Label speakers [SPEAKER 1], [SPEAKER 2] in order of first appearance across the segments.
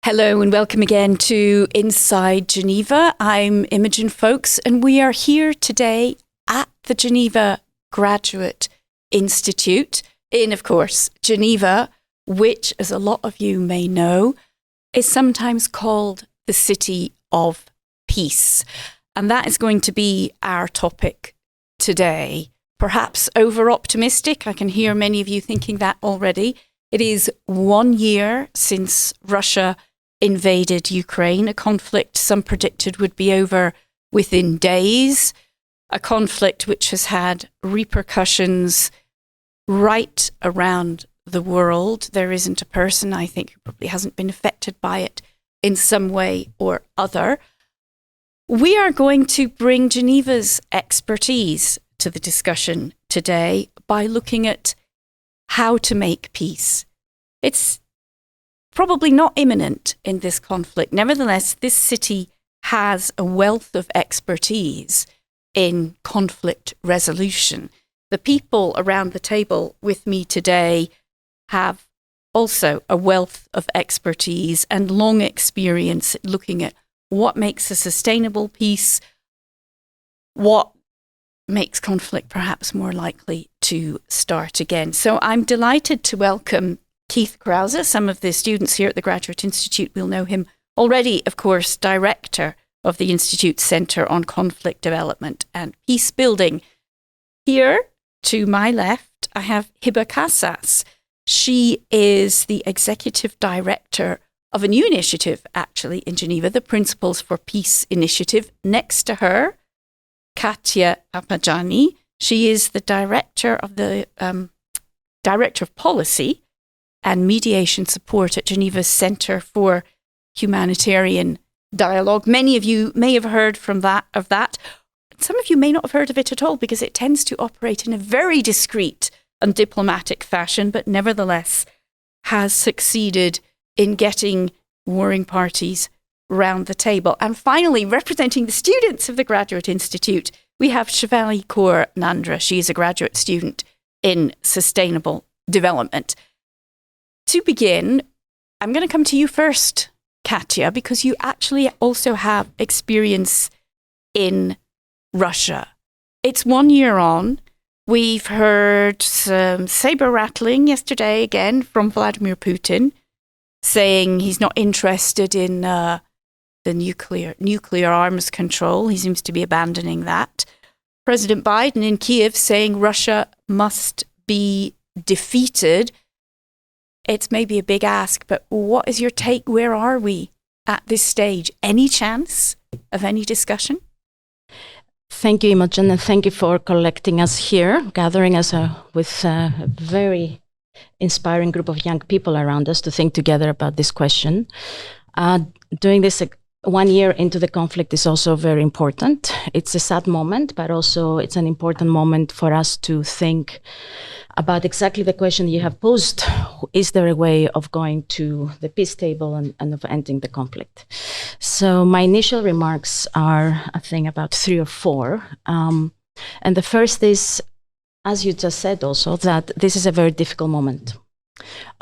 [SPEAKER 1] Hello and welcome again to Inside Geneva. I'm Imogen Foulkes and we are here today at the Geneva Graduate Institute in, of course, Geneva, which, as a lot of you may know, is sometimes called the City of Peace. And that is going to be our topic today. Perhaps over-optimistic. I can hear many of you thinking that already. It is 1 year since Russia invaded Ukraine, a conflict some predicted would be over within days, a conflict which has had repercussions right around the world. There isn't a person, I think, who probably hasn't been affected by it in some way or other. We are going to bring Geneva's expertise to the discussion today by looking at how to make peace. It's probably not imminent in this conflict. Nevertheless, this city has a wealth of expertise in conflict resolution. The people around the table with me today have also a wealth of expertise and long experience looking at what makes a sustainable peace, what makes conflict perhaps more likely to start again. So I'm delighted to welcome Keith Krause. Some of the students here at the Graduate Institute will know him already, of course, director of the Institute's Centre on Conflict Development and Peace Building. Here, to my left, I have Hiba Casas. She is the executive director of a new initiative, actually, in Geneva, the Principles for Peace Initiative. Next to her, Katia Apajani. She is the director of policy and mediation support at Geneva's Centre for Humanitarian Dialogue. Many of you may have heard of that. Some of you may not have heard of it at all because it tends to operate in a very discreet and diplomatic fashion, but nevertheless has succeeded in getting warring parties round the table. And finally, representing the students of the Graduate Institute, we have Shivali Kaur Nandra. She is a graduate student in sustainable development. To begin, I'm going to come to you first, Katia, because you actually also have experience in Russia. It's 1 year on. We've heard some saber rattling yesterday again from Vladimir Putin, saying he's not interested in the nuclear arms control. He seems to be abandoning that. President Biden in Kiev saying Russia must be defeated. It's maybe a big ask, but what is your take? Where are we at this stage? Any chance of any discussion?
[SPEAKER 2] Thank you, Imogen, and thank you for collecting us here, gathering us with a very inspiring group of young people around us to think together about this question. Doing this 1 year into the conflict is also very important. It's a sad moment, but also it's an important moment for us to think about exactly the question you have posed. Is there a way of going to the peace table and of ending the conflict? So my initial remarks are, I think, about 3 or 4. And the first is, as you just said also, that this is a very difficult moment.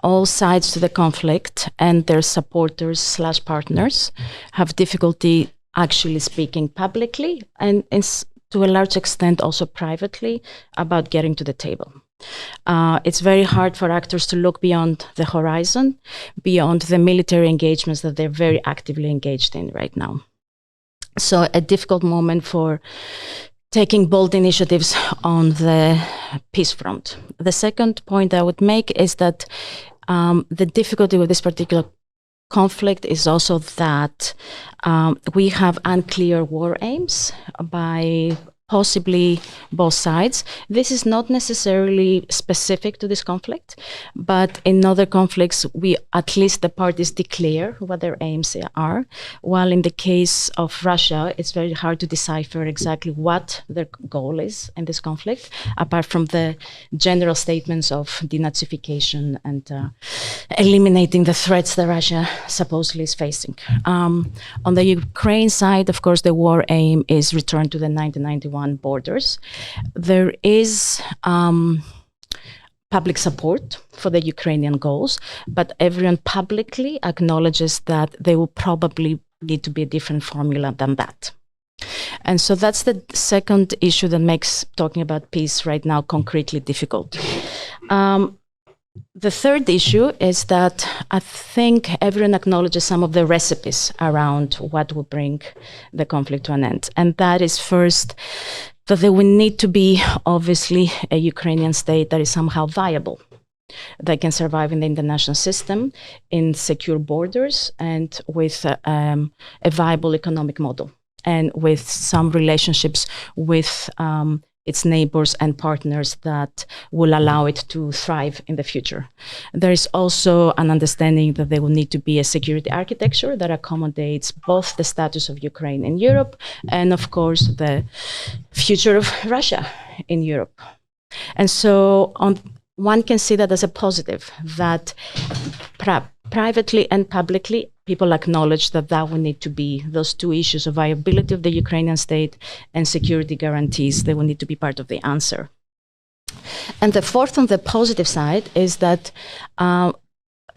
[SPEAKER 2] All sides to the conflict and their supporters/partners have difficulty actually speaking publicly and to a large extent also privately about getting to the table. It's very hard for actors to look beyond the horizon, beyond the military engagements that they're very actively engaged in right now. So a difficult moment for taking bold initiatives on the peace front. The second point I would make is that the difficulty with this particular conflict is also that we have unclear war aims by possibly both sides. This is not necessarily specific to this conflict, but in other conflicts, at least the parties declare what their aims are, while in the case of Russia, it's very hard to decipher exactly what their goal is in this conflict, apart from the general statements of denazification and eliminating the threats that Russia supposedly is facing. On the Ukraine side, of course, the war aim is return to the 1991 borders. There is public support for the Ukrainian goals, but everyone publicly acknowledges that there will probably need to be a different formula than that. And so that's the second issue that makes talking about peace right now concretely difficult. The third issue is that I think everyone acknowledges some of the recipes around what will bring the conflict to an end. And that is first, that there will need to be, obviously, a Ukrainian state that is somehow viable, that can survive in the international system, in secure borders, and with a viable economic model, and with some relationships with its neighbors and partners that will allow it to thrive in the future. There is also an understanding that there will need to be a security architecture that accommodates both the status of Ukraine in Europe and, of course, the future of Russia in Europe. And so one can see that as a positive, that privately and publicly, people acknowledge that that will need to be those two issues of viability of the Ukrainian state and security guarantees. They will need to be part of the answer. And the fourth, on the positive side, is that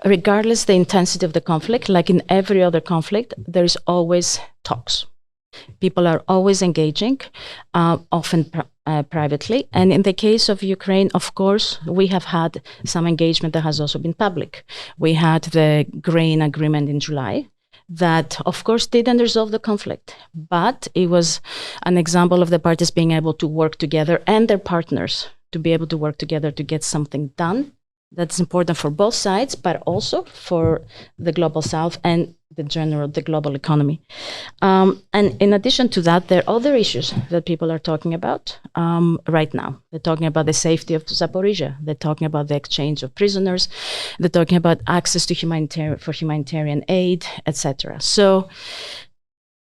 [SPEAKER 2] regardless the intensity of the conflict, like in every other conflict, there is always talks. People are always engaging, often privately. And in the case of Ukraine, of course, we have had some engagement that has also been public. We had the grain agreement in July that, of course, didn't resolve the conflict, but it was an example of the parties being able to work together and their partners to be able to work together to get something done. That's important for both sides, but also for the global south and the global economy. And in addition to that, there are other issues that people are talking about right now. They're talking about the safety of Zaporizhia. They're talking about the exchange of prisoners. They're talking about access to humanitarian aid, etc. So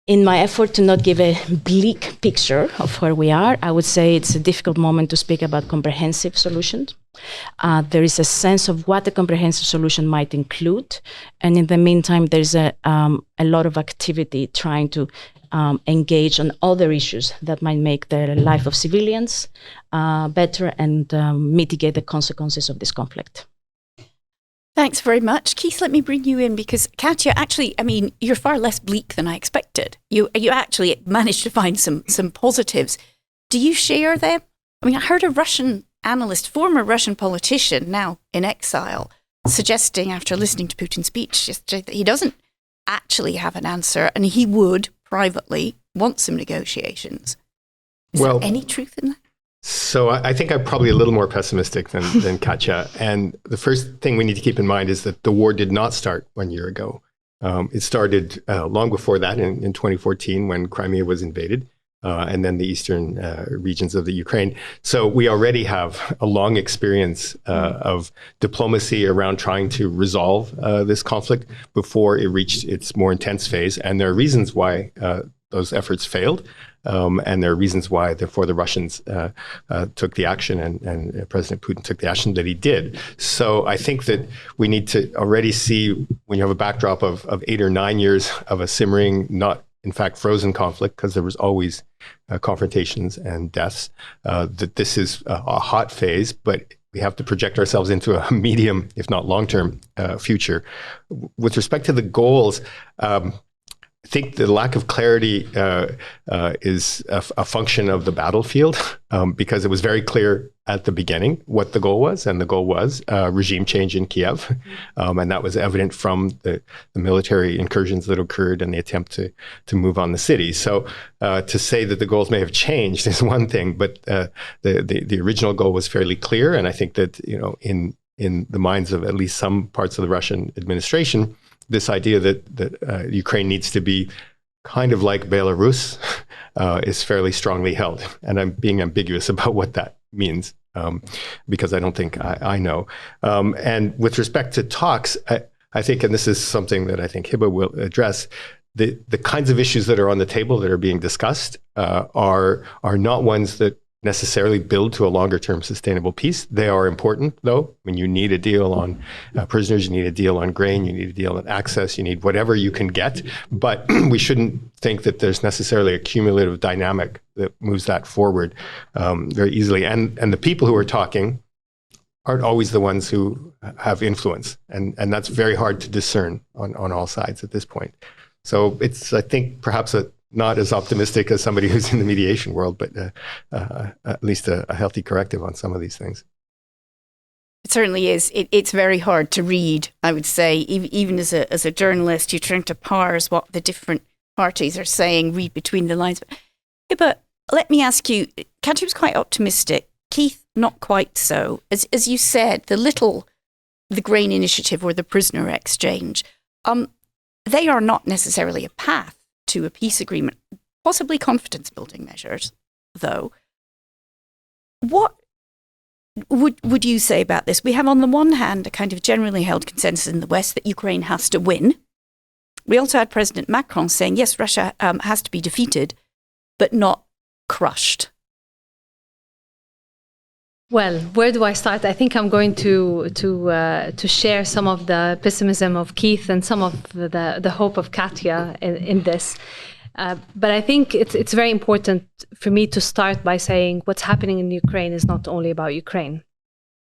[SPEAKER 2] in my effort to not give a bleak picture of where we are, I would say it's a difficult moment to speak about comprehensive solutions. There is a sense of what a comprehensive solution might include. And in the meantime, there's a lot of activity trying to engage on other issues that might make the life of civilians better and mitigate the consequences of this conflict.
[SPEAKER 1] Thanks very much. Keith, let me bring you in because Katja, actually, I mean, you're far less bleak than I expected. You actually managed to find some positives. Do you share them? I mean, I heard a Russian analyst, former Russian politician, now in exile, suggesting after listening to Putin's speech that he doesn't actually have an answer and he would privately want some negotiations. Is there any truth in that?
[SPEAKER 3] So I think I'm probably a little more pessimistic than Katja. And the first thing we need to keep in mind is that the war did not start 1 year ago. It started long before that in 2014 when Crimea was invaded. And then the eastern regions of the Ukraine. So we already have a long experience of diplomacy around trying to resolve this conflict before it reached its more intense phase. And there are reasons why those efforts failed. And there are reasons why, therefore, the Russians took the action and President Putin took the action that he did. So I think that we need to already see, when you have a backdrop of 8 or 9 years of a simmering, not in fact frozen conflict, because there was always confrontations and deaths, that this is a hot phase, but we have to project ourselves into a medium, if not long-term future. With respect to the goals, I think the lack of clarity is a function of the battlefield, because it was very clear at the beginning what the goal was, and the goal was regime change in Kiev, and that was evident from the military incursions that occurred and the attempt to move on the city. So to say that the goals may have changed is one thing, but the original goal was fairly clear, and I think that in the minds of at least some parts of the Russian administration, this idea that Ukraine needs to be kind of like Belarus is fairly strongly held. And I'm being ambiguous about what that means, because I don't think I know. And with respect to talks, I think, and this is something that I think Hiba will address, the kinds of issues that are on the table that are being discussed are not ones that necessarily build to a longer term sustainable peace. They are important, though. I mean, you need a deal on prisoners, you need a deal on grain, you need a deal on access, you need whatever you can get. But we shouldn't think that there's necessarily a cumulative dynamic that moves that forward very easily. And the people who are talking aren't always the ones who have influence. And that's very hard to discern on all sides at this point. So it's, I think, perhaps not as optimistic as somebody who's in the mediation world, but at least a healthy corrective on some of these things.
[SPEAKER 1] It certainly is. It's very hard to read, I would say, even as a journalist, you're trying to parse what the different parties are saying, read between the lines. But let me ask you, Katja was quite optimistic. Keith, not quite so. As you said, the grain initiative or the prisoner exchange, they are not necessarily a path to a peace agreement, possibly confidence building measures, though. What would you say about this? We have on the one hand a kind of generally held consensus in the West that Ukraine has to win. We also had President Macron saying, yes, Russia has to be defeated, but not crushed.
[SPEAKER 4] Well, where do I start? I think I'm going to share some of the pessimism of Keith and some of the hope of Katja in this. But I think it's very important for me to start by saying what's happening in Ukraine is not only about Ukraine.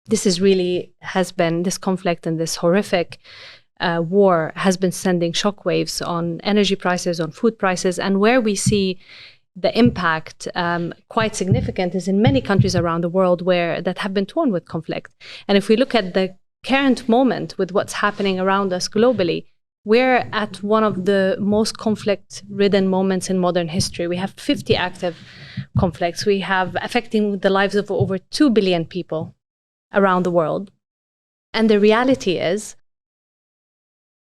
[SPEAKER 4] This this conflict and this horrific war has been sending shockwaves on energy prices, on food prices, and where we see the impact quite significant is in many countries around the world that have been torn with conflict. And if we look at the current moment with what's happening around us globally, we're at one of the most conflict-ridden moments in modern history. We have 50 active conflicts. We have affecting the lives of over 2 billion people around the world. And the reality is,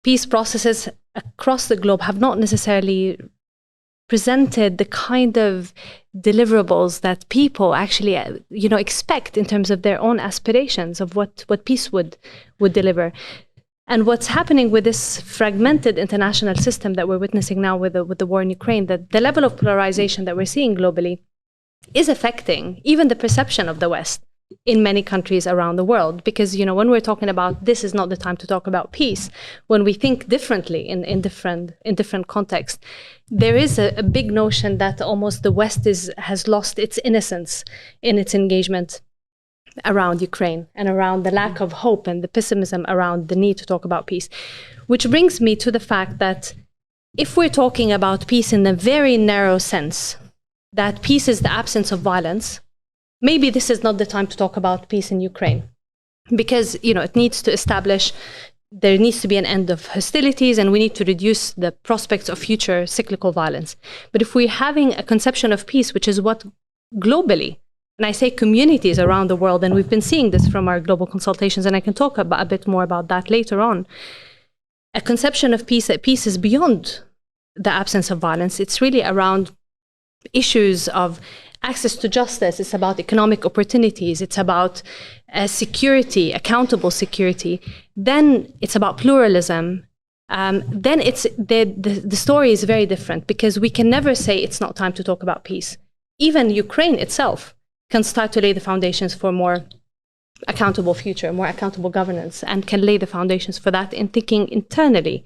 [SPEAKER 4] peace processes across the globe have not necessarily presented the kind of deliverables that people actually, expect in terms of their own aspirations of what peace would deliver. And what's happening with this fragmented international system that we're witnessing now with the war in Ukraine, that the level of polarization that we're seeing globally is affecting even the perception of the West in many countries around the world. Because, when we're talking about this is not the time to talk about peace, when we think differently in different contexts, there is a big notion that almost the West has lost its innocence in its engagement around Ukraine and around the lack of hope and the pessimism around the need to talk about peace. Which brings me to the fact that if we're talking about peace in a very narrow sense, that peace is the absence of violence, maybe this is not the time to talk about peace in Ukraine. Because, it needs to establish, there needs to be an end of hostilities and we need to reduce the prospects of future cyclical violence. But if we're having a conception of peace, which is what globally, and I say communities around the world, and we've been seeing this from our global consultations, and I can talk a bit more about that later on, a conception of peace, that peace is beyond the absence of violence. It's really around issues of access to justice. It's about economic opportunities. It's about security, accountable security. Then it's about pluralism. Then it's the story is very different, because we can never say it's not time to talk about peace. Even Ukraine itself can start to lay the foundations for more accountable future, more accountable governance, and can lay the foundations for that in thinking internally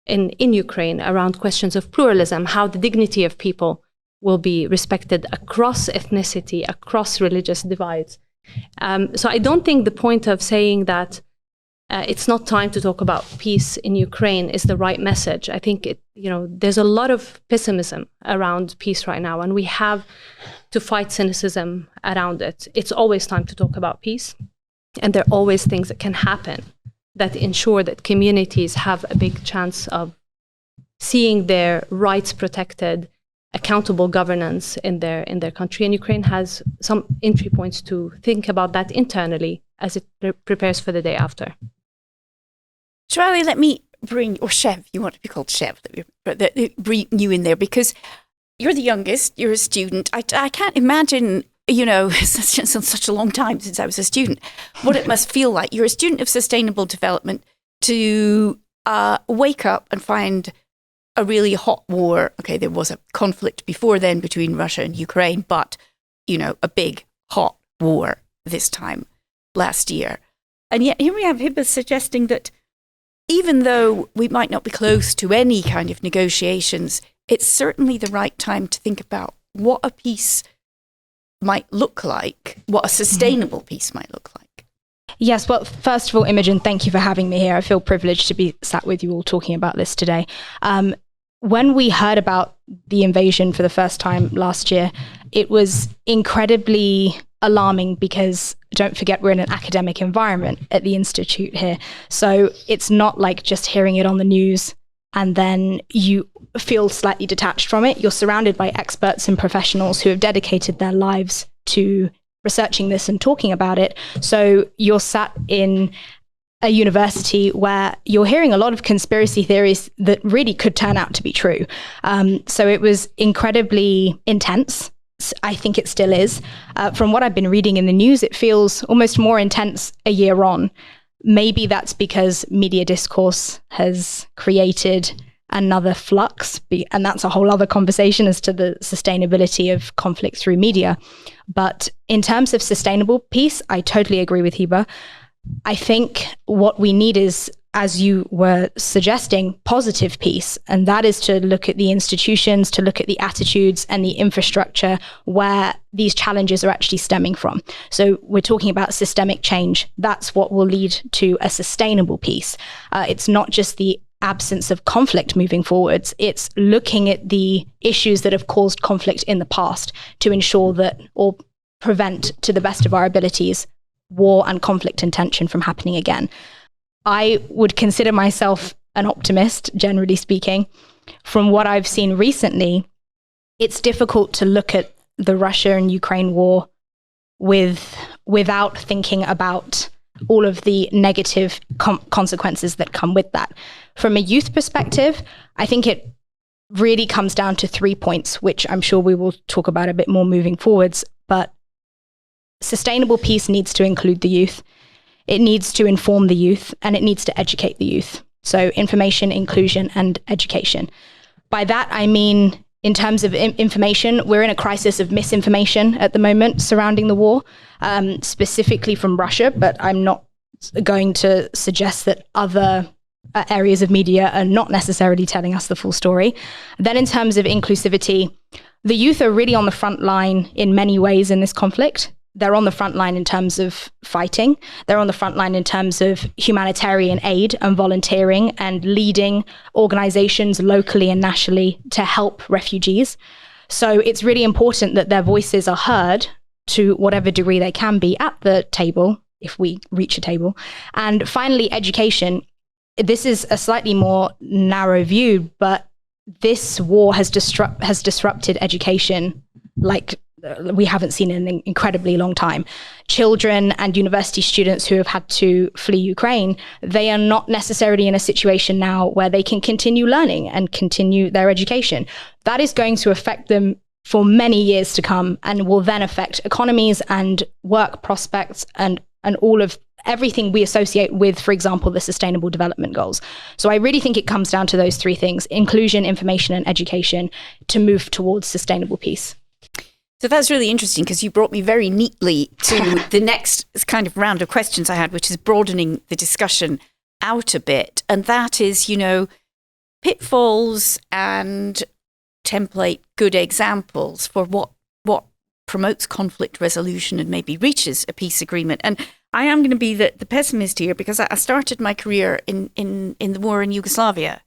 [SPEAKER 4] in Ukraine around questions of pluralism, how the dignity of people will be respected across ethnicity, across religious divides. So I don't think the point of saying that it's not time to talk about peace in Ukraine is the right message. I think there's a lot of pessimism around peace right now, and we have to fight cynicism around it. It's always time to talk about peace, and there are always things that can happen that ensure that communities have a big chance of seeing their rights protected, accountable governance in their country. And Ukraine has some entry points to think about that internally as it prepares for the day after.
[SPEAKER 1] Charlie, let me bring, or Chev, you want to be called Chev, bring you in there, because you're the youngest, you're a student. I can't imagine, it's such a long time since I was a student, what it must feel like. You're a student of sustainable development to wake up and find a really hot war. Okay, there was a conflict before then between Russia and Ukraine, but, a big hot war this time last year. And yet here we have Hibba suggesting that even though we might not be close to any kind of negotiations, it's certainly the right time to think about what a peace might look like, what a sustainable peace might look like.
[SPEAKER 5] Yes, well, first of all, Imogen, thank you for having me here. I feel privileged to be sat with you all talking about this today. When we heard about the invasion for the first time last year, it was incredibly alarming because don't forget we're in an academic environment at the Institute here. So it's not like just hearing it on the news and then you feel slightly detached from it. You're surrounded by experts and professionals who have dedicated their lives to researching this and talking about it. So you're sat in a university where you're hearing a lot of conspiracy theories that really could turn out to be true. So it was incredibly intense. I think it still is. From what I've been reading in the news, it feels almost more intense a year on. Maybe that's because media discourse has created another flux, and that's a whole other conversation as to the sustainability of conflict through media. But in terms of sustainable peace, I totally agree with Hiba. I think what we need is, as you were suggesting, positive peace. And that is to look at the institutions, to look at the attitudes and the infrastructure where these challenges are actually stemming from. So we're talking about systemic change. That's what will lead to a sustainable peace. It's not just the absence of conflict moving forwards. It's looking at the issues that have caused conflict in the past to ensure that, or prevent to the best of our abilities, war and conflict and tension from happening again. I would consider myself an optimist, generally speaking. From what I've seen recently, it's difficult to look at the Russia and Ukraine war without thinking about all of the negative consequences that come with that. From a youth perspective, I think it really comes down to 3 points, which I'm sure we will talk about a bit more moving forwards. But sustainable peace needs to include the youth. It needs to inform the youth, and it needs to educate the youth. So information, inclusion, and education. By that, I mean, in terms of information, we're in a crisis of misinformation at the moment surrounding the war, specifically from Russia, but I'm not going to suggest that other areas of media are not necessarily telling us the full story. Then in terms of inclusivity, the youth are really on the front line in many ways in this conflict. They're on the front line in terms of fighting. They're on the front line in terms of humanitarian aid and volunteering and leading organizations locally and nationally to help refugees. So it's really important that their voices are heard to whatever degree they can be at the table, if we reach a table. And finally, education. This is a slightly more narrow view, but this war has disrupted education like we haven't seen in an incredibly long time. Children and university students who have had to flee Ukraine, they are not necessarily in a situation now where they can continue learning and continue their education. That is going to affect them for many years to come and will then affect economies and work prospects and all of everything we associate with, for example, the Sustainable Development Goals. So I really think it comes down to those three things: inclusion, information, and education to move towards sustainable peace.
[SPEAKER 1] So that's really interesting because you brought me very neatly to the next kind of round of questions I had, which is broadening the discussion out a bit. And that is, pitfalls and template good examples for what promotes conflict resolution and maybe reaches a peace agreement. And I am going to be the pessimist here because I started my career in the war in Yugoslavia.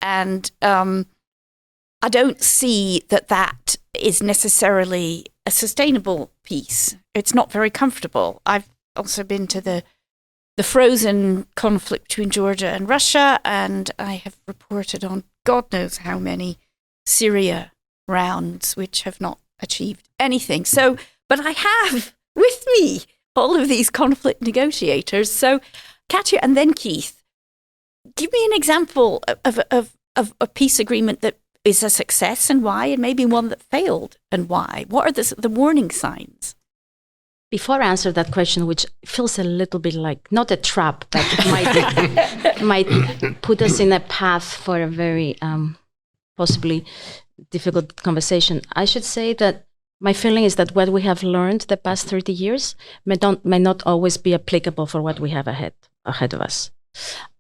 [SPEAKER 1] And I don't see that is necessarily a sustainable peace. It's not very comfortable. I've also been to the frozen conflict between Georgia and Russia, and I have reported on God knows how many Syria rounds which have not achieved anything. So, but I have with me all of these conflict negotiators. So, Katja and then Keith, give me an example of a peace agreement that is a success and why, and maybe one that failed and why. What are the warning signs?
[SPEAKER 2] Before I answer that question, which feels a little bit like, not a trap, but might put us in a path for a very possibly difficult conversation, I should say that my feeling is that what we have learned the past 30 years may not always be applicable for what we have ahead of us.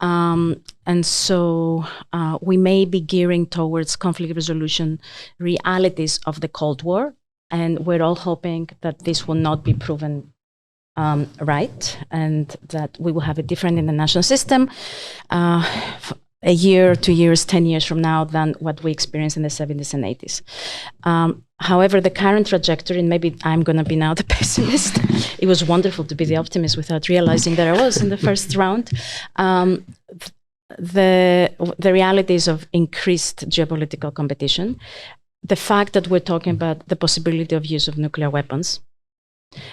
[SPEAKER 2] And so we may be gearing towards conflict resolution realities of the Cold War, and we're all hoping that this will not be proven right, and that we will have a different international system a year, 2 years, 10 years from now than what we experienced in the 70s and 80s. However, the current trajectory, and maybe I'm going to be now the pessimist. It was wonderful to be the optimist without realizing that I was in the first round. The realities of increased geopolitical competition, the fact that we're talking about the possibility of use of nuclear weapons,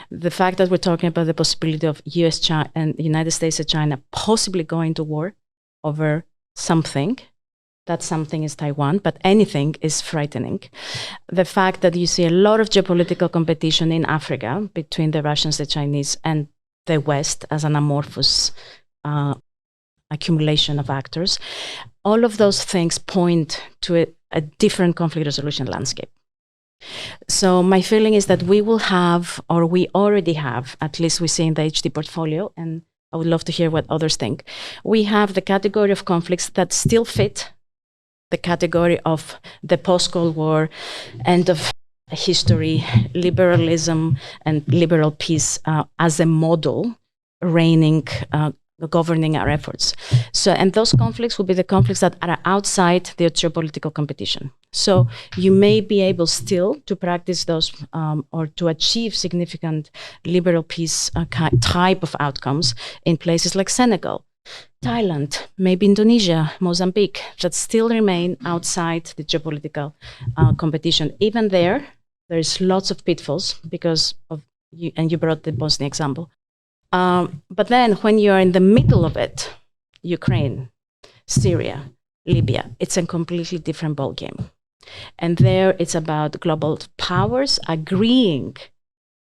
[SPEAKER 2] the fact that we're talking about the possibility of US, China, and the United States and China possibly going to war over something. That something is Taiwan, but anything is frightening. The fact that you see a lot of geopolitical competition in Africa between the Russians, the Chinese, and the West as an amorphous accumulation of actors. All of those things point to a different conflict resolution landscape. So my feeling is that we will have, or we already have, at least we see in the HD portfolio, and I would love to hear what others think. We have the category of conflicts that still fit the category of the post-Cold War, end of history, liberalism, and liberal peace as a model reigning, governing our efforts. So, and those conflicts will be the conflicts that are outside the geopolitical competition. So you may be able still to practice those or to achieve significant liberal peace type of outcomes in places like Senegal, Thailand, maybe Indonesia, Mozambique, that still remain outside the geopolitical competition. Even there's lots of pitfalls because of you, and you brought the Bosnia example. But then when you're in the middle of it, Ukraine, Syria, Libya, it's a completely different ballgame. And there it's about global powers agreeing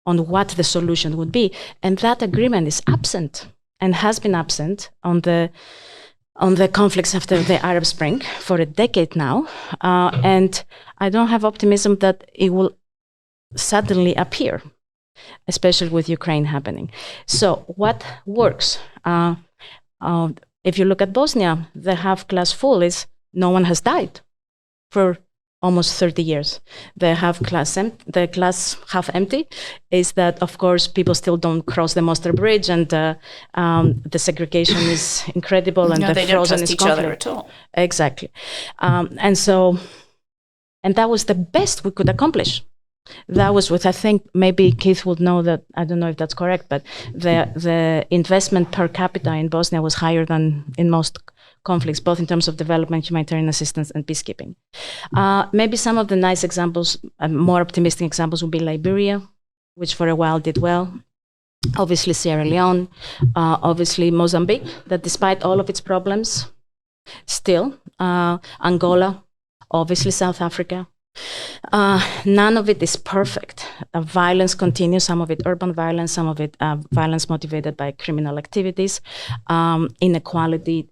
[SPEAKER 2] on what the solution would be. And that agreement is absent and has been absent on the conflicts after the Arab Spring for a decade now. And I don't have optimism that it will suddenly appear, especially with Ukraine happening. So what works? If you look at Bosnia, the half glass full is no one has died for almost 30 years. The glass half empty is that, of course, people still don't cross the Mostar Bridge, and the segregation is incredible, and
[SPEAKER 1] no,
[SPEAKER 2] the
[SPEAKER 1] they
[SPEAKER 2] frozen
[SPEAKER 1] don't trust
[SPEAKER 2] is
[SPEAKER 1] each
[SPEAKER 2] conflict.
[SPEAKER 1] other at all.
[SPEAKER 2] Exactly, and that was the best we could accomplish. That was what I think. Maybe Keith would know that. I don't know if that's correct, but the investment per capita in Bosnia was higher than in most conflicts, both in terms of development, humanitarian assistance, and peacekeeping. Maybe some of the nice examples, more optimistic examples, would be Liberia, which for a while did well. Obviously Sierra Leone, obviously Mozambique, that despite all of its problems, still, Angola, obviously South Africa. None of it is perfect. Violence continues, some of it urban violence, some of it violence motivated by criminal activities, inequality,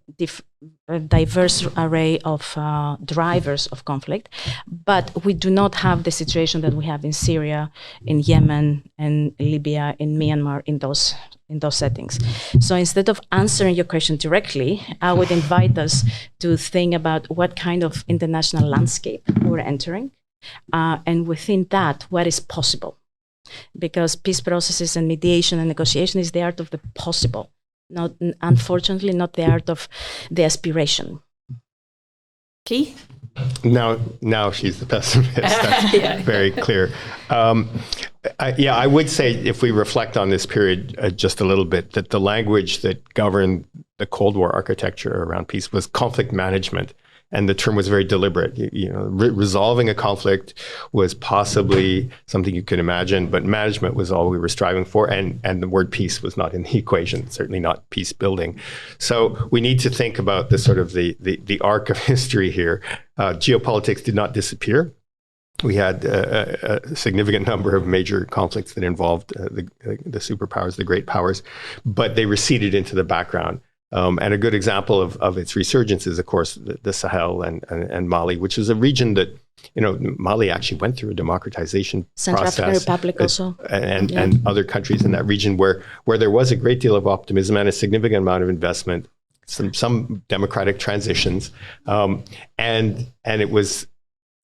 [SPEAKER 2] a diverse array of drivers of conflict. But we do not have the situation that we have in Syria, in Yemen, and Libya, in Myanmar, in those settings. So instead of answering your question directly, I would invite us to think about what kind of international landscape we're entering, and within that, what is possible. Because peace processes and mediation and negotiation is the art of the possible, not, unfortunately, not the art of the aspiration.
[SPEAKER 1] Keith?
[SPEAKER 3] Now she's the pessimist. That's very clear. I would say, if we reflect on this period just a little bit, that the language that governed the Cold War architecture around peace was conflict management. And the term was very deliberate. Resolving a conflict was possibly something you could imagine, but management was all we were striving for. And the word peace was not in the equation, certainly not peace building. So we need to think about the sort of the arc of history here. Geopolitics did not disappear. We had a significant number of major conflicts that involved the superpowers, the great powers, but they receded into the background. And a good example of its resurgence is, of course, the Sahel and Mali, which is a region that, Mali actually went through a democratization
[SPEAKER 2] Central
[SPEAKER 3] process.
[SPEAKER 2] African Republic also.
[SPEAKER 3] And other countries in that region where there was a great deal of optimism and a significant amount of investment, some democratic transitions. And it was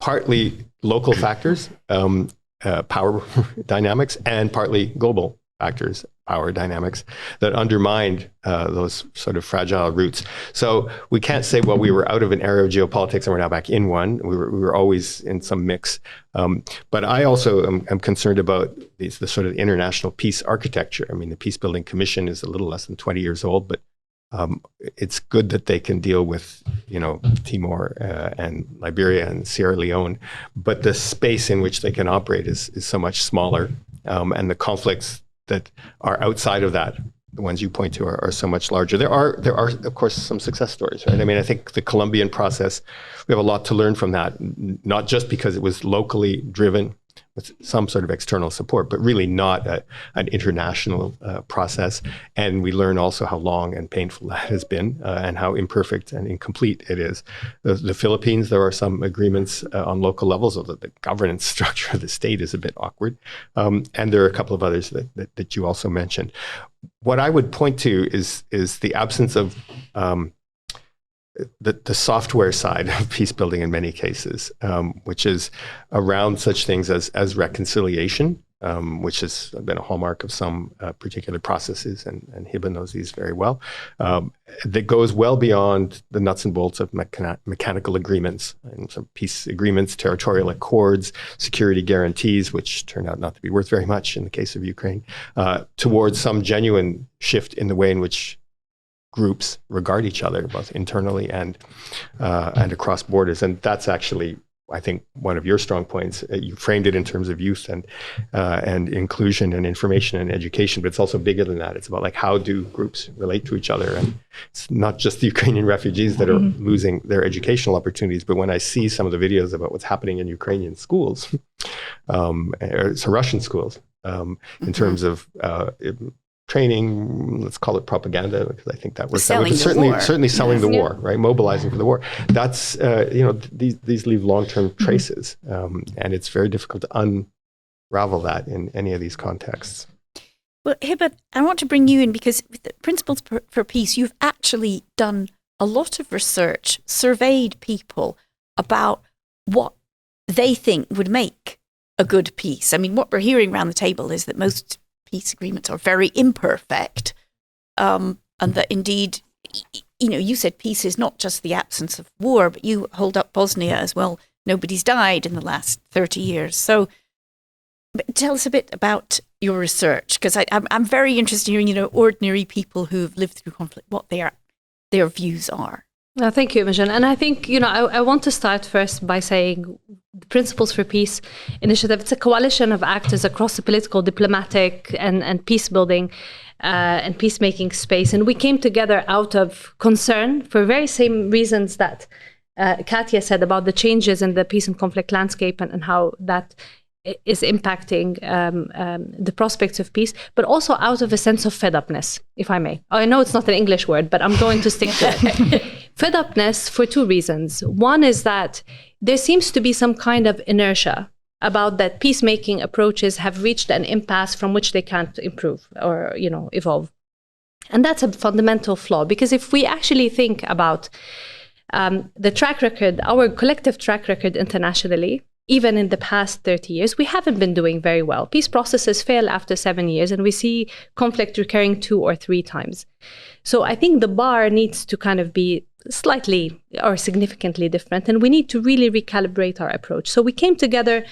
[SPEAKER 3] partly local factors, power dynamics, and partly global factors, power dynamics that undermined those sort of fragile roots. So we can't say, well, we were out of an era of geopolitics and we're now back in one. We were always in some mix. But I also am concerned about the sort of international peace architecture. I mean, the Peace Building Commission is a little less than 20 years old, but it's good that they can deal with, Timor and Liberia and Sierra Leone, but the space in which they can operate is so much smaller, and the conflicts that are outside of that, the ones you point to, are so much larger. There are of course some success stories, right? I mean, I think the Colombian process, we have a lot to learn from that, not just because it was locally driven with some sort of external support, but really not an international process. And we learn also how long and painful that has been, and how imperfect and incomplete it is. The Philippines, there are some agreements on local levels, although the governance structure of the state is a bit awkward. And there are a couple of others that you also mentioned. What I would point to is the absence of the software side of peace building in many cases, which is around such things as reconciliation, which has been a hallmark of some particular processes, and Hiba knows these very well, that goes well beyond the nuts and bolts of mechanical agreements, and some peace agreements, territorial accords, security guarantees, which turned out not to be worth very much in the case of Ukraine, towards some genuine shift in the way in which groups regard each other, both internally and across borders. And that's actually, I think, one of your strong points. You framed it in terms of youth and inclusion and information and education, but it's also bigger than that. It's about like, how do groups relate to each other? And it's not just the Ukrainian refugees that are losing their educational opportunities, but when I see some of the videos about what's happening in Ukrainian schools, so Russian schools, in terms of training, let's call it propaganda, because I think that works that way. But certainly selling the war, right? Mobilizing for the war. That's these leave long-term traces, and it's very difficult to unravel that in any of these contexts.
[SPEAKER 1] Well, Hiba, I want to bring you in because with the Principles for Peace, you've actually done a lot of research, surveyed people about what they think would make a good peace. I mean, what we're hearing around the table is that most peace agreements are very imperfect, and that indeed, you said peace is not just the absence of war, but you hold up Bosnia as well. Nobody's died in the last 30 years. So tell us a bit about your research, because I'm very interested in hearing, ordinary people who've lived through conflict, what their views are.
[SPEAKER 4] No, thank you, Imogen. And I think, I want to start first by saying the Principles for Peace initiative, it's a coalition of actors across the political, diplomatic, and peace building and peacemaking space. And we came together out of concern for very same reasons that Katja said about the changes in the peace and conflict landscape and how that is impacting the prospects of peace, but also out of a sense of fed-upness, if I may. I know it's not an English word, but I'm going to stick to it. Fed-upness for two reasons. One is that there seems to be some kind of inertia about that peacemaking approaches have reached an impasse from which they can't improve or, evolve. And that's a fundamental flaw, because if we actually think about the track record, our collective track record internationally, even in the past 30 years, we haven't been doing very well. Peace processes fail after 7 years, and we see conflict recurring 2 or 3 times. So I think the bar needs to kind of be slightly or significantly different, and we need to really recalibrate our approach. So we came together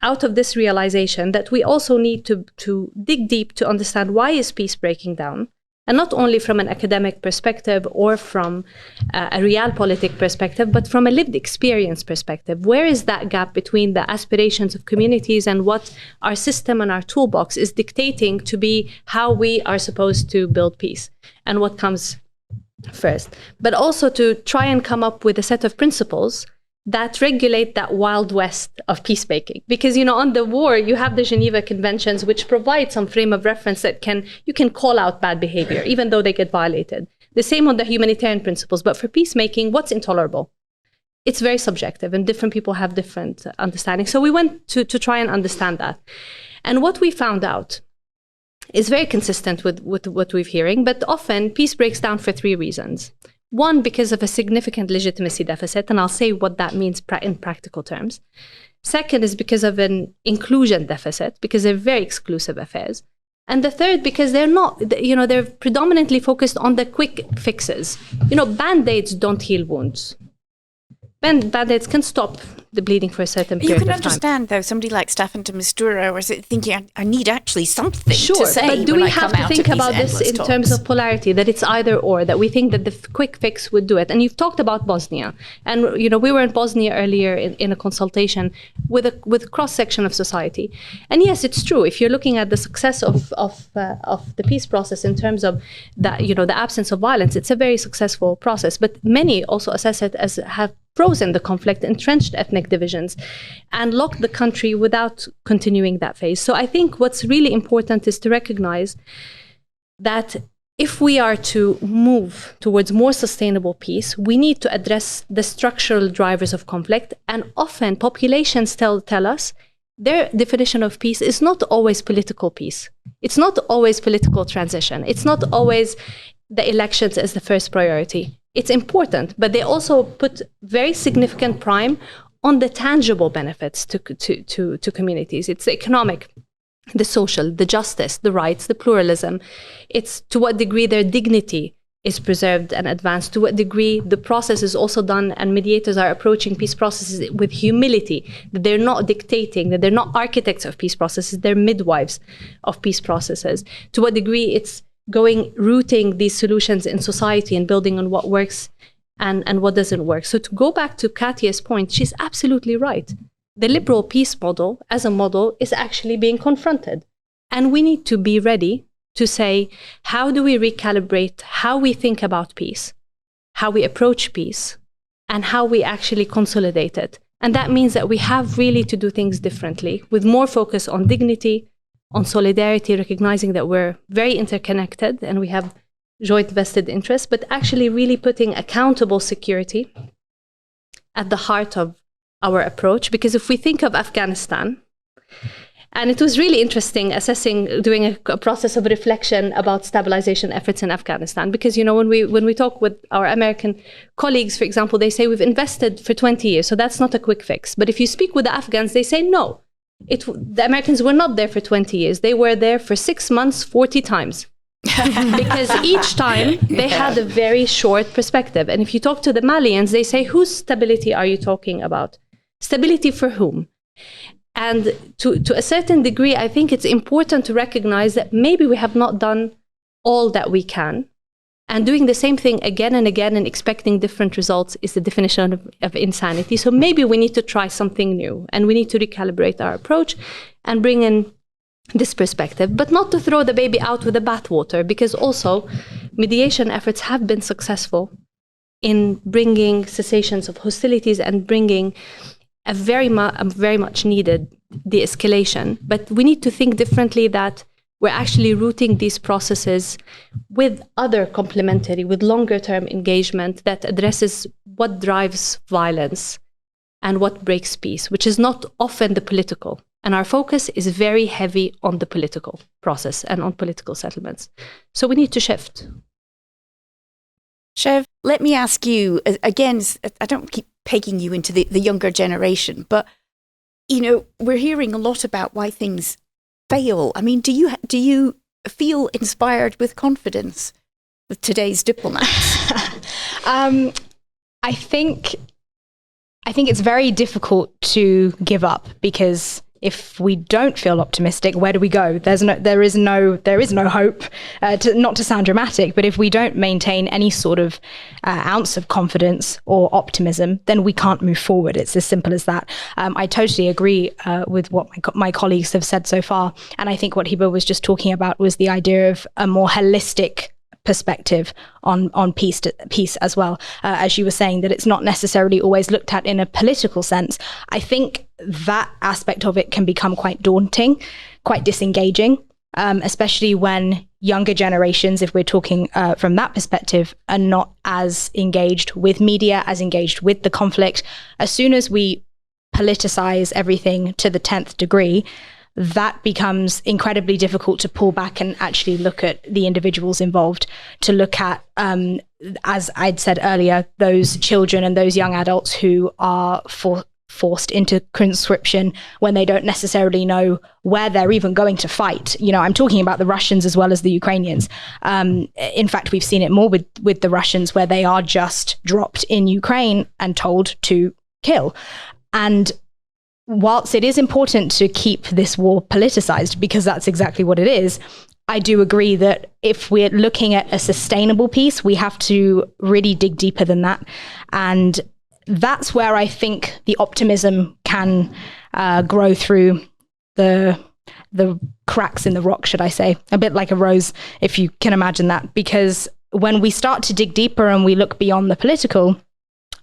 [SPEAKER 4] out of this realization that we also need to dig deep to understand why is peace breaking down, and not only from an academic perspective or from a realpolitik perspective, but from a lived experience perspective. Where is that gap between the aspirations of communities and what our system and our toolbox is dictating to be how we are supposed to build peace, and what comes first? But also to try and come up with a set of principles that regulate that wild west of peacemaking. Because, on the war, you have the Geneva Conventions, which provide some frame of reference that you can call out bad behavior, even though they get violated. The same on the humanitarian principles. But for peacemaking, what's intolerable? It's very subjective, and different people have different understandings. So we went to try and understand that. And what we found out is very consistent with what we're hearing, but often peace breaks down for 3 reasons. One, because of a significant legitimacy deficit, and I'll say what that means in practical terms. Second is because of an inclusion deficit, because they're very exclusive affairs. And the third, because they're predominantly focused on the quick fixes. Band-aids don't heal wounds. Band-aids can stop the bleeding for a certain period of time.
[SPEAKER 1] You can understand, though, somebody like Staffan de Mistura was thinking, I need actually something
[SPEAKER 4] to
[SPEAKER 1] say.
[SPEAKER 4] But do we have to think about this in terms of polarity, that it's either or, that we think that the quick fix would do it? And you've talked about Bosnia. And, we were in Bosnia earlier in a consultation with a cross-section of society. And yes, it's true. If you're looking at the success of the peace process in terms of that, the absence of violence, it's a very successful process. But many also assess it as have frozen the conflict, entrenched ethnic divisions, and locked the country without continuing that phase. So I think what's really important is to recognize that if we are to move towards more sustainable peace, we need to address the structural drivers of conflict. And often populations tell us their definition of peace is not always political peace. It's not always political transition. It's not always the elections as the first priority. It's important, but they also put very significant prime on the tangible benefits to communities. It's the economic, the social, the justice, the rights, the pluralism. It's to what degree their dignity is preserved and advanced, to what degree the process is also done and mediators are approaching peace processes with humility, that they're not dictating, that they're not architects of peace processes, they're midwives of peace processes. To what degree it's rooting these solutions in society and building on what works and what doesn't work. So to go back to Katya's point, she's absolutely right. The liberal peace model as a model is actually being confronted. And we need to be ready to say, how do we recalibrate how we think about peace, how we approach peace, and how we actually consolidate it. And that means that we have really to do things differently, with more focus on dignity, on solidarity, recognizing that we're very interconnected and we have joint vested interests, but actually really putting accountable security at the heart of our approach. Because if we think of Afghanistan, and it was really interesting doing a process of reflection about stabilization efforts in Afghanistan, because when we talk with our American colleagues, for example, they say we've invested for 20 years, so that's not a quick fix. But if you speak with the Afghans, they say no. The Americans were not there for 20 years. They were there for 6 months, 40 times. Because each time they had a very short perspective. And if you talk to the Malians, they say, whose stability are you talking about? Stability for whom? And to a certain degree, I think it's important to recognize that maybe we have not done all that we can. And doing the same thing again and again and expecting different results is the definition of insanity. So maybe we need to try something new and we need to recalibrate our approach and bring in this perspective, but not to throw the baby out with the bathwater, because also mediation efforts have been successful in bringing cessations of hostilities and bringing a very much needed de-escalation. But we need to think differently, that we're actually rooting these processes with other complementary, with longer term engagement that addresses what drives violence and what breaks peace, which is not often the political. And our focus is very heavy on the political process and on political settlements. So we need to shift.
[SPEAKER 1] Chev, let me ask you, again, I don't keep pegging you into the younger generation, but, we're hearing a lot about why things fail. I mean, do you feel inspired with confidence with today's diplomats?
[SPEAKER 5] I think it's very difficult to give up, because if we don't feel optimistic, where do we go? There is no hope. Not to sound dramatic, but if we don't maintain any sort of ounce of confidence or optimism, then we can't move forward. It's as simple as that. I totally agree with what my colleagues have said so far, and I think what Hiba was just talking about was the idea of a more holistic perspective on peace as well. As you were saying, that it's not necessarily always looked at in a political sense. I think that aspect of it can become quite daunting, quite disengaging, especially when younger generations, if we're talking from that perspective, are not as engaged with media, as engaged with the conflict. As soon as we politicize everything to the 10th degree, that becomes incredibly difficult to pull back and actually look at the individuals involved, to look at, as I'd said earlier, those children and those young adults who are forced into conscription when they don't necessarily know where they're even going to fight. You know, I'm talking about the Russians as well as the Ukrainians. In fact, we've seen it more with the Russians, where they are just dropped in Ukraine and told to kill. And whilst it is important to keep this war politicized, because that's exactly what it is, I do agree that if we're looking at a sustainable peace, we have to really dig deeper than that. And that's where I think the optimism can grow through the cracks in the rock, should I say, a bit like a rose, if you can imagine that. Because when we start to dig deeper and we look beyond the political,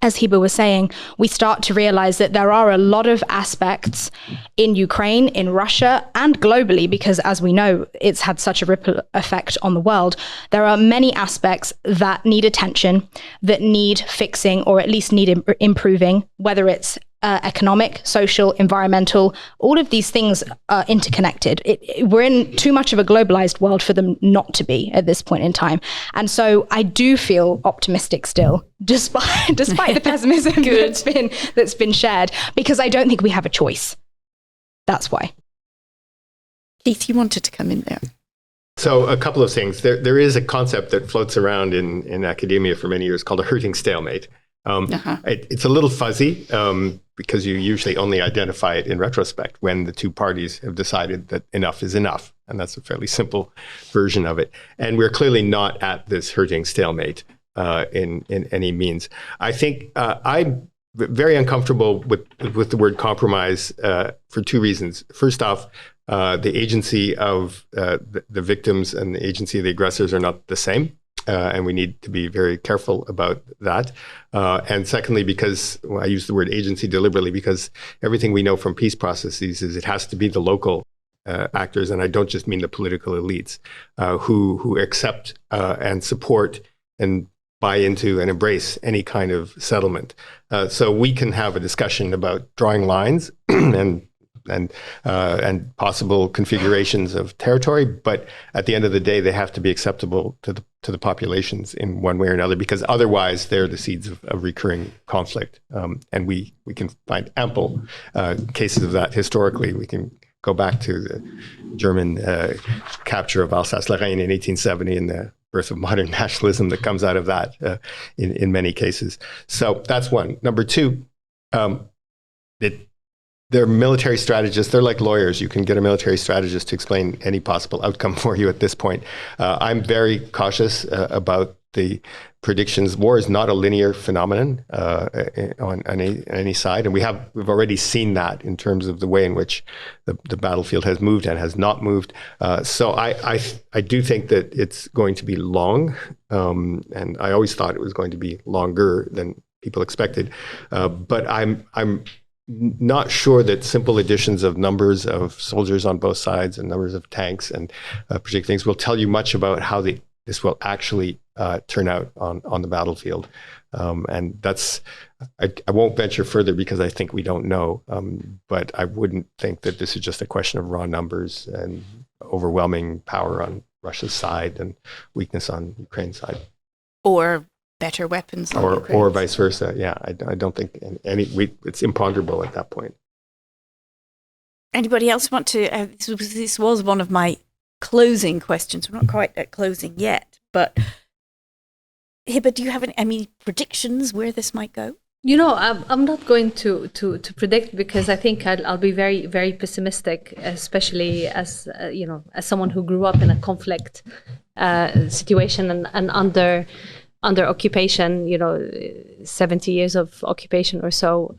[SPEAKER 5] as Hiba was saying, we start to realize that there are a lot of aspects in Ukraine, in Russia, and globally, because as we know, it's had such a ripple effect on the world. There are many aspects that need attention, that need fixing, or at least need improving, whether it's economic, social, environmental. All of these things are interconnected. We're in too much of a globalized world for them not to be at this point in time. And so I do feel optimistic still, despite the pessimism that's been shared, because I don't think we have a choice. That's why.
[SPEAKER 1] Keith, you wanted to come in there.
[SPEAKER 3] So a couple of things. There is a concept that floats around in academia for many years called a hurting stalemate. It's a little fuzzy because you usually only identify it in retrospect when the two parties have decided that enough is enough. And that's a fairly simple version of it. And we're clearly not at this hurting stalemate in any means. I think I'm very uncomfortable with the word compromise for two reasons. First off, the agency of the victims and the agency of the aggressors are not the same. And we need to be very careful about that. And secondly, because I use the word agency deliberately, because everything we know from peace processes is it has to be the local actors, and I don't just mean the political elites, who accept and support and buy into and embrace any kind of settlement. So we can have a discussion about drawing lines and possible configurations of territory, but at the end of the day, they have to be acceptable to the populations in one way or another, because otherwise they're the seeds of recurring conflict. And we can find ample cases of that historically. We can go back to the German capture of Alsace-Lorraine in 1870 and the birth of modern nationalism that comes out of that in many cases. So that's one. Number two, they're military strategists. They're like lawyers. You can get a military strategist to explain any possible outcome for you at this point. I'm very cautious about the predictions. War is not a linear phenomenon on any side, and we've already seen that in terms of the way in which the battlefield has moved and has not moved. So I do think that it's going to be long, and I always thought it was going to be longer than people expected. But I'm not sure that simple additions of numbers of soldiers on both sides and numbers of tanks and particular things will tell you much about how this will actually turn out on the battlefield. And that's, I won't venture further because I think we don't know. But I wouldn't think that this is just a question of raw numbers and overwhelming power on Russia's side and weakness on Ukraine's side.
[SPEAKER 1] Or better weapons.
[SPEAKER 3] Or vice versa. Yeah, I don't think it's imponderable at that point.
[SPEAKER 1] Anybody else want to, this was one of my closing questions. We're not quite at closing yet, but Hiba, do you have any predictions where this might go?
[SPEAKER 4] You know, I'm not going to predict, because I think I'll be very, very pessimistic, especially as as someone who grew up in a conflict situation and under occupation, 70 years of occupation or so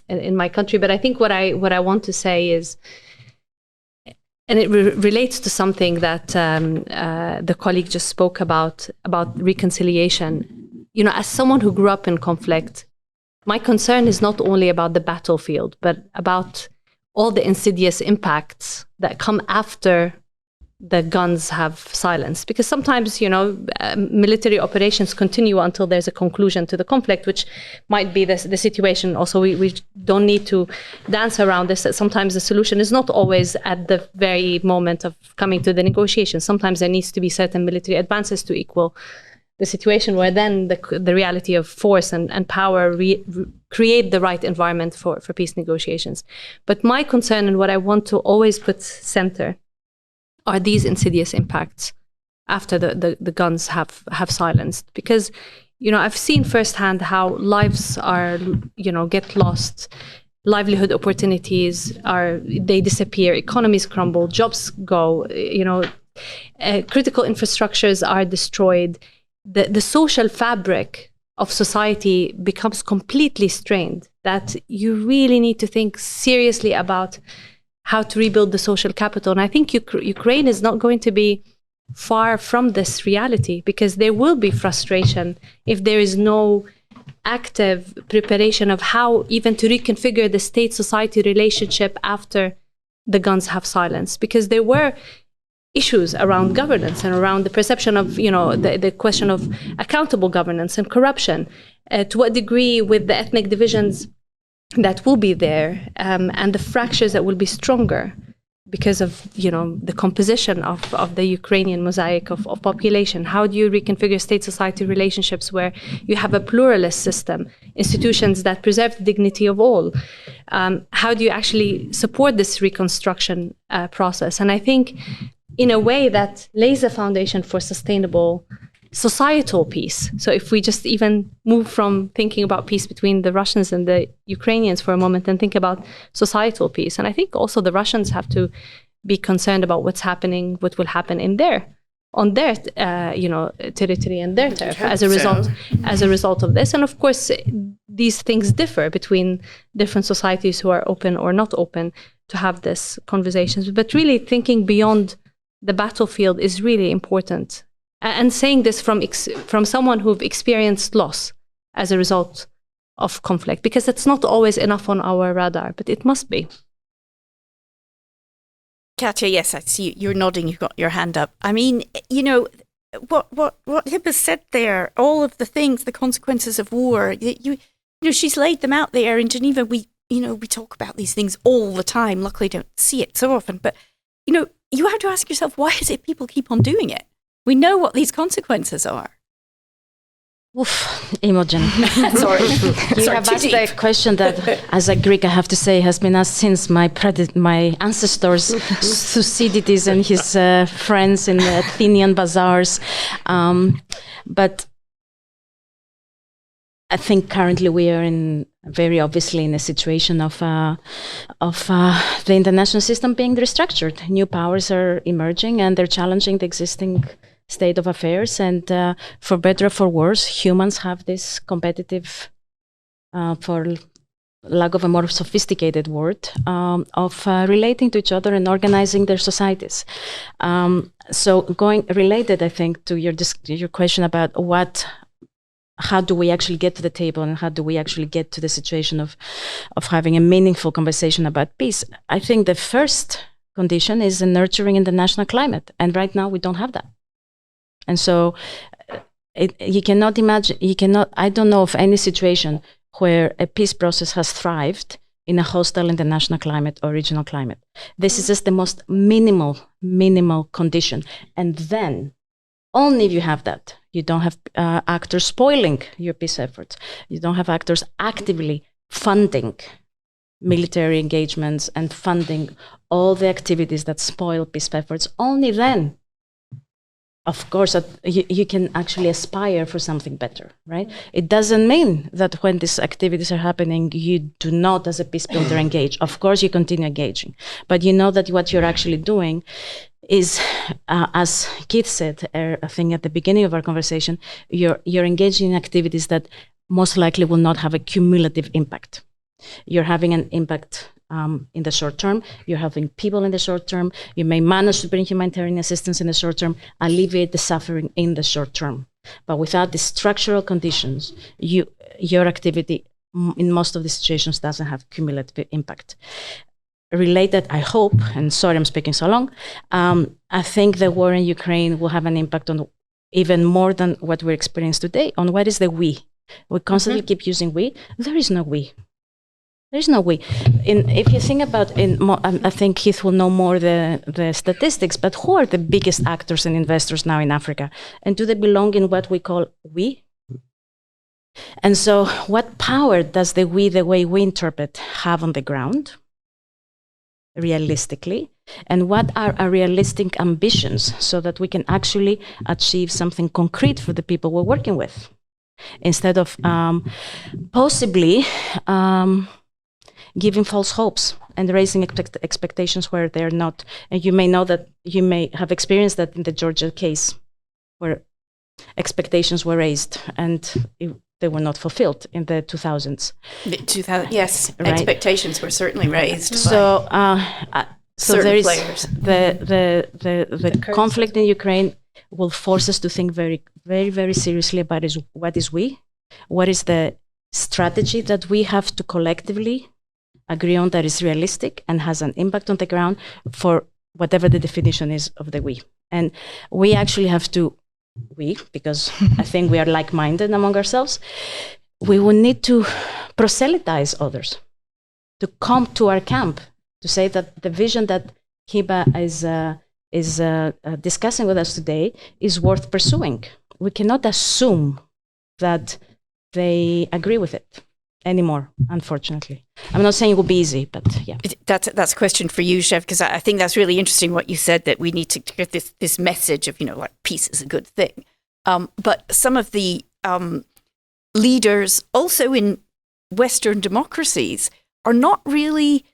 [SPEAKER 4] in my country. But I think what I want to say is, and it relates to something that the colleague just spoke about reconciliation. As someone who grew up in conflict, my concern is not only about the battlefield, but about all the insidious impacts that come after the guns have silenced. Because sometimes, military operations continue until there's a conclusion to the conflict, which might be the situation. Also, we don't need to dance around this. That sometimes the solution is not always at the very moment of coming to the negotiations. Sometimes there needs to be certain military advances to equal the situation where then the reality of force and power create the right environment for peace negotiations. But my concern and what I want to always put center are these insidious impacts after the guns have silenced. Because, I've seen firsthand how lives are, get lost, livelihood opportunities they disappear, economies crumble, jobs go, critical infrastructures are destroyed. The social fabric of society becomes completely strained, that you really need to think seriously about how to rebuild the social capital. And I think Ukraine is not going to be far from this reality, because there will be frustration if there is no active preparation of how even to reconfigure the state-society relationship after the guns have silenced. Because there were issues around governance and around the perception of, the question of accountable governance and corruption, to what degree with the ethnic divisions that will be there, and the fractures that will be stronger because of, the composition of the Ukrainian mosaic of population. How do you reconfigure state-society relationships where you have a pluralist system, institutions that preserve the dignity of all? How do you actually support this reconstruction process? And I think in a way that lays a foundation for sustainable societal peace. So if we just even move from thinking about peace between the Russians and the Ukrainians for a moment and think about societal peace. And I think also the Russians have to be concerned about what will happen on their territory and their turf as a result of this. And of course, these things differ between different societies who are open or not open to have this conversations. But really thinking beyond the battlefield is really important. And saying this from someone who've experienced loss as a result of conflict, because it's not always enough on our radar, but it must be.
[SPEAKER 1] Katja, yes, I see you're nodding. You've got your hand up. I mean, what Hibba said there, all of the things, the consequences of war. She's laid them out there in Geneva. We talk about these things all the time. Luckily, don't see it so often. But you have to ask yourself, why is it people keep on doing it? We know what these consequences are.
[SPEAKER 2] Oof, Imogen.
[SPEAKER 1] Sorry.
[SPEAKER 2] You have asked a question that, as a Greek, I have to say, has been asked since my ancestors, Thucydides and his friends in the Athenian bazaars. But I think currently we are very obviously in a situation of the international system being restructured. New powers are emerging and they're challenging the existing state of affairs. And for better or for worse, humans have this competitive, for lack of a more sophisticated word, of relating to each other and organizing their societies. So going related, I think, to your question about how do we actually get to the table and how do we actually get to the situation of having a meaningful conversation about peace? I think the first condition is a nurturing international climate. And right now we don't have that. And so you cannot imagine, I don't know of any situation where a peace process has thrived in a hostile international climate or regional climate. This is just the most minimal condition. And then only if you have that, you don't have actors spoiling your peace efforts. You don't have actors actively funding military engagements and funding all the activities that spoil peace efforts. Only then, of course, you can actually aspire for something better, right? It doesn't mean that when these activities are happening, you do not, as a peace builder, engage. Of course, you continue engaging. But you know that what you're actually doing is, as Keith said, I think at the beginning of our conversation, you're engaging in activities that most likely will not have a cumulative impact. You're having an impact in the short term, you're helping people in the short term, you may manage to bring humanitarian assistance in the short term, alleviate the suffering in the short term. But without the structural conditions, your activity in most of the situations doesn't have cumulative impact. Related, I hope, and sorry I'm speaking so long, I think the war in Ukraine will have an impact on even more than what we're experiencing today, on what is the we. We constantly keep using we. There is no we. There is no we. If you think about, I think Keith will know more the statistics, but who are the biggest actors and investors now in Africa? And do they belong in what we call we? And so what power does the way we interpret, have on the ground, realistically? And what are our realistic ambitions so that we can actually achieve something concrete for the people we're working with? Instead of possibly giving false hopes and raising expectations where they're not. And you may have experienced that in the Georgia case, where expectations were raised and they were not fulfilled in the 2000s.
[SPEAKER 1] Yes, right? Expectations were certainly raised.
[SPEAKER 2] So there is
[SPEAKER 1] players.
[SPEAKER 2] The conflict in Ukraine will force us to think very, very, very seriously about what is we, what is the strategy that we have to collectively agree on that is realistic and has an impact on the ground for whatever the definition is of the we. And we actually have to, because I think we are like-minded among ourselves, we will need to proselytize others, to come to our camp, to say that the vision that Hiba is discussing with us today is worth pursuing. We cannot assume that they agree with it anymore, unfortunately. I'm not saying it will be easy, but yeah.
[SPEAKER 1] That's a question for you, Chef, because I think that's really interesting what you said, that we need to get this message of, like, peace is a good thing. But some of the leaders also in Western democracies are not really,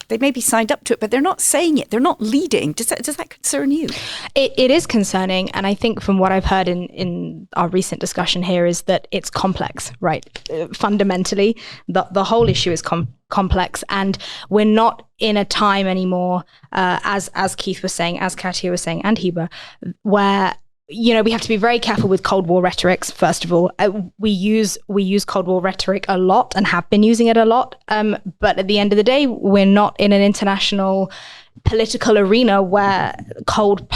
[SPEAKER 1] they may be signed up to it, but they're not saying it. They're not leading. Does that concern you?
[SPEAKER 5] It is concerning. And I think from what I've heard in our recent discussion here is that it's complex, right? Fundamentally, the whole issue is complex. And we're not in a time anymore, as Keith was saying, as Katia was saying, and Hiba, where we have to be very careful with Cold War rhetorics. First of all, we use Cold War rhetoric a lot and have been using it a lot. But at the end of the day, we're not in an international political arena where Cold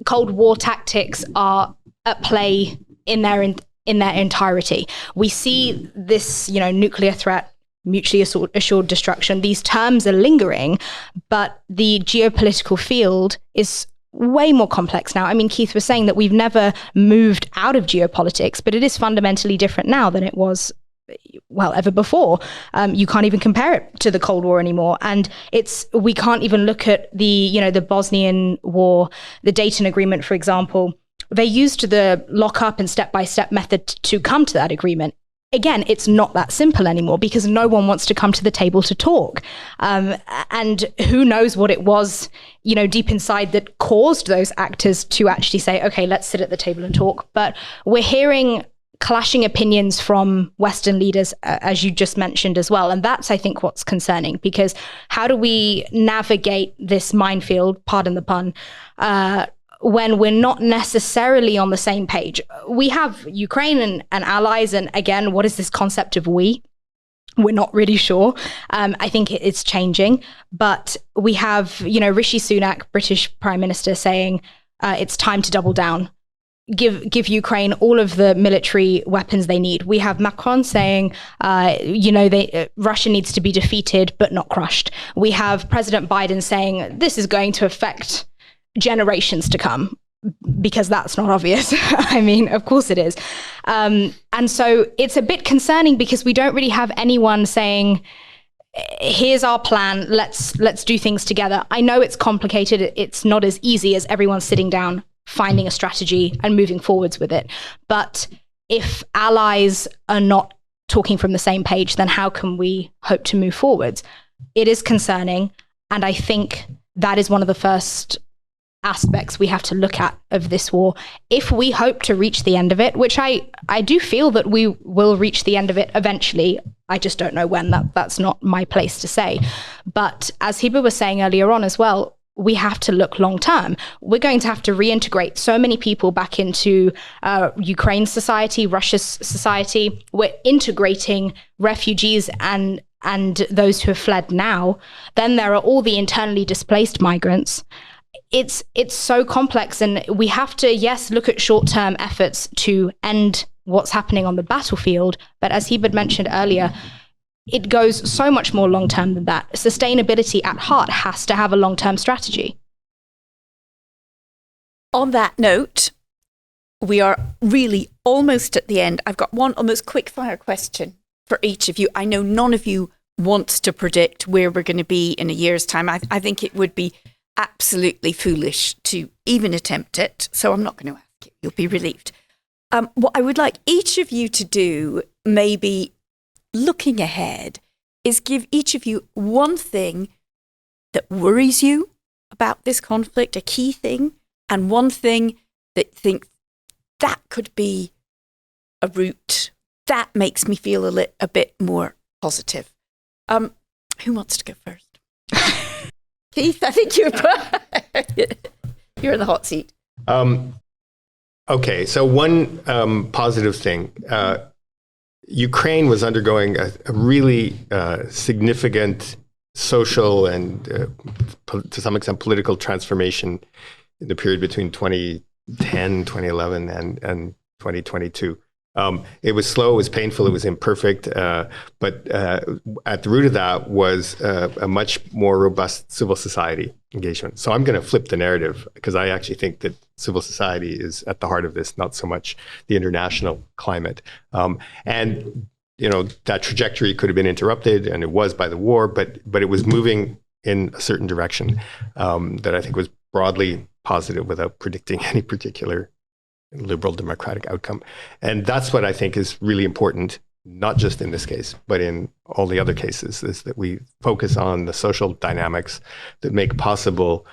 [SPEAKER 5] War tactics are at play in their entirety. We see this, nuclear threat, mutually assured destruction. These terms are lingering, but the geopolitical field is way more complex now. I mean, Keith was saying that we've never moved out of geopolitics, but it is fundamentally different now than it was, ever before. You can't even compare it to the Cold War anymore. And we can't even look at the Bosnian War, the Dayton Agreement, for example. They used the lock-up and step-by-step method to come to that agreement. Again, it's not that simple anymore because no one wants to come to the table to talk. And who knows what it was, deep inside that caused those actors to actually say, okay, let's sit at the table and talk. But we're hearing clashing opinions from Western leaders, as you just mentioned as well. And that's, I think, what's concerning, because how do we navigate this minefield, pardon the pun, when we're not necessarily on the same page? We have Ukraine and allies, and again, what is this concept of we? We're not really sure. I think it's changing, but we have, Rishi Sunak, British Prime Minister, saying it's time to double down. Give Ukraine all of the military weapons they need. We have Macron saying, Russia needs to be defeated but not crushed. We have President Biden saying this is going to affect generations to come, because that's not obvious. I mean, of course it is. And so it's a bit concerning because we don't really have anyone saying, here's our plan, let's do things together. I know it's complicated. It's not as easy as everyone sitting down, finding a strategy and moving forwards with it. But if allies are not talking from the same page, then how can we hope to move forwards? It is concerning. And I think that is one of the first aspects we have to look at of this war. If we hope to reach the end of it, which I do feel that we will reach the end of it eventually, I just don't know when. That's not my place to say. But as Hiba was saying earlier on as well, we have to look long term. We're going to have to reintegrate so many people back into Ukraine's society, Russia's society. We're integrating refugees and those who have fled now. Then there are all the internally displaced migrants. It's so complex, and we have to, yes, look at short-term efforts to end what's happening on the battlefield. But as Hebert mentioned earlier, it goes so much more long-term than that. Sustainability at heart has to have a long-term strategy.
[SPEAKER 1] On that note, we are really almost at the end. I've got one almost quick-fire question for each of you. I know none of you wants to predict where we're going to be in a year's time. I think it would be absolutely foolish to even attempt it. So I'm not going to ask you. You'll be relieved. What I would like each of you to do, maybe looking ahead, is give each of you one thing that worries you about this conflict, a key thing, and one thing that think that could be a route that makes me feel a bit more positive. Who wants to go first? Keith, I think you're in the hot seat.
[SPEAKER 3] Okay, so one positive thing. Ukraine was undergoing a really significant social and, to some extent, political transformation in the period between 2010, 2011, and 2022. It was slow, it was painful, it was imperfect, but at the root of that was a much more robust civil society engagement. So I'm going to flip the narrative, because I actually think that civil society is at the heart of this, not so much the international climate. And that trajectory could have been interrupted, and it was by the war, but it was moving in a certain direction that I think was broadly positive without predicting any particular liberal democratic outcome. And that's what I think is really important, not just in this case, but in all the other cases, is that we focus on the social dynamics that make possible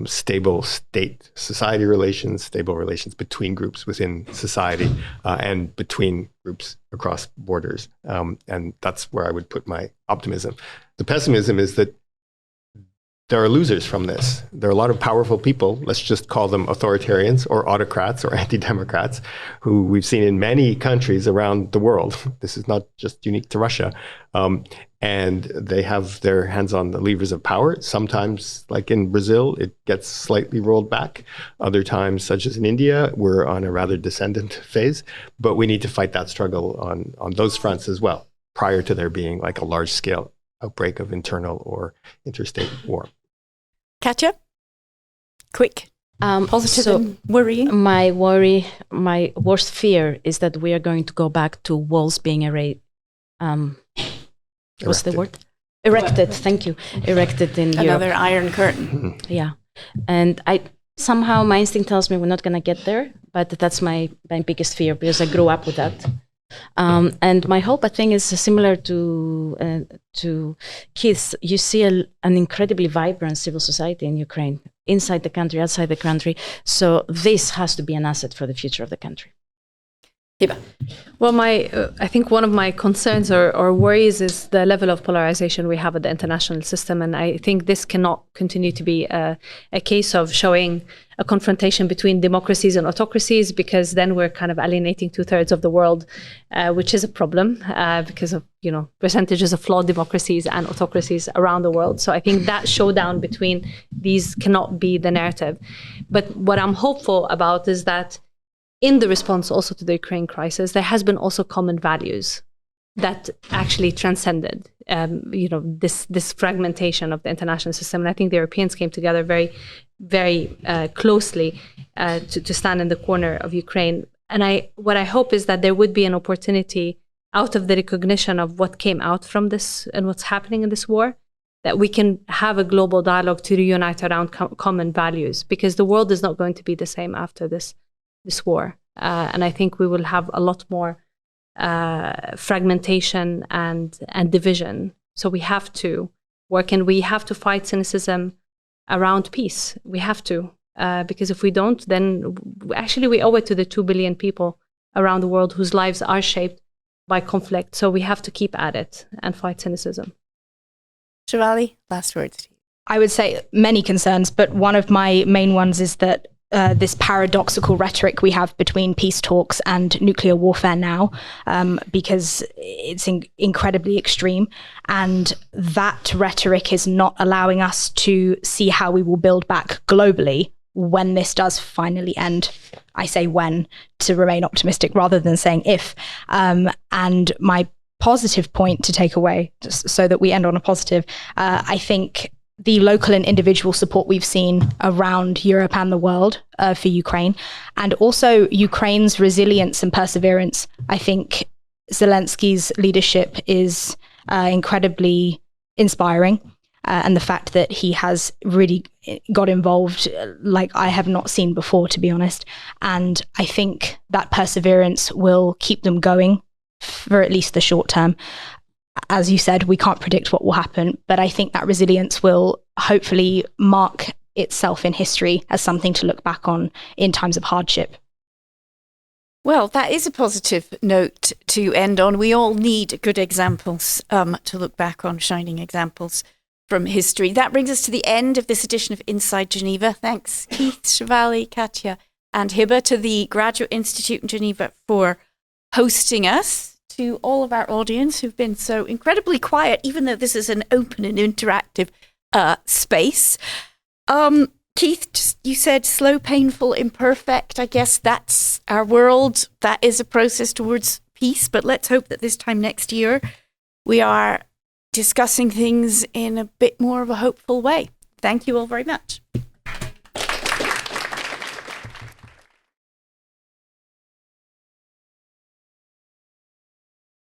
[SPEAKER 3] stable state-society relations, stable relations between groups within society, and between groups across borders. And that's where I would put my optimism. The pessimism is that there are losers from this. There are a lot of powerful people, let's just call them authoritarians or autocrats or anti-democrats, who we've seen in many countries around the world. This is not just unique to Russia. And they have their hands on the levers of power. Sometimes, like in Brazil, it gets slightly rolled back. Other times, such as in India, we're on a rather descendant phase. But we need to fight that struggle on those fronts as well, prior to there being like a large-scale outbreak of internal or interstate war.
[SPEAKER 1] Katja? Quick. Positive and worrying?
[SPEAKER 2] My worst fear is that we are going to go back to walls being what's the word? Erected, thank you. Erected in Europe.
[SPEAKER 1] Another Iron Curtain.
[SPEAKER 2] Yeah. And somehow my instinct tells me we're not going to get there, but that's my biggest fear, because I grew up with that. And my hope, I think, is similar to Keith's. You see an incredibly vibrant civil society in Ukraine, inside the country, outside the country. So this has to be an asset for the future of the country.
[SPEAKER 1] Hiba.
[SPEAKER 4] Well, I think one of my concerns or worries is the level of polarization we have at the international system. And I think this cannot continue to be a case of showing a confrontation between democracies and autocracies, because then we're kind of alienating 2/3 of the world, which is a problem because of, percentages of flawed democracies and autocracies around the world. So I think that showdown between these cannot be the narrative. But what I'm hopeful about is that in the response also to the Ukraine crisis, there has been also common values that actually transcended, this fragmentation of the international system. And I think the Europeans came together very, very closely to stand in the corner of Ukraine. And what I hope is that there would be an opportunity out of the recognition of what came out from this and what's happening in this war, that we can have a global dialogue to reunite around common values, because the world is not going to be the same after this war. And I think we will have a lot more fragmentation and division. So we have to work, and we have to fight cynicism around peace. We have to, because if we don't, then actually we owe it to the 2 billion people around the world whose lives are shaped by conflict. So we have to keep at it and fight cynicism.
[SPEAKER 1] Shivali, last words.
[SPEAKER 5] I would say many concerns, but one of my main ones is that this paradoxical rhetoric we have between peace talks and nuclear warfare now, because it's incredibly extreme. And that rhetoric is not allowing us to see how we will build back globally when this does finally end. I say when, to remain optimistic rather than saying if. And my positive point to take away, just so that we end on a positive, I think the local and individual support we've seen around Europe and the world for Ukraine, and also Ukraine's resilience and perseverance. I think Zelensky's leadership is incredibly inspiring. And the fact that he has really got involved like I have not seen before, to be honest. And I think that perseverance will keep them going for at least the short term. As you said, we can't predict what will happen, but I think that resilience will hopefully mark itself in history as something to look back on in times of hardship.
[SPEAKER 1] Well, that is a positive note to end on. We all need good examples to look back on, shining examples from history. That brings us to the end of this edition of Inside Geneva. Thanks, Keith, Shivali, Katya, and Hiba, to the Graduate Institute in Geneva for hosting us, to all of our audience who've been so incredibly quiet, even though this is an open and interactive space. Keith, just, you said slow, painful, imperfect. I guess that's our world. That is a process towards peace. But let's hope that this time next year we are discussing things in a bit more of a hopeful way. Thank you all very much.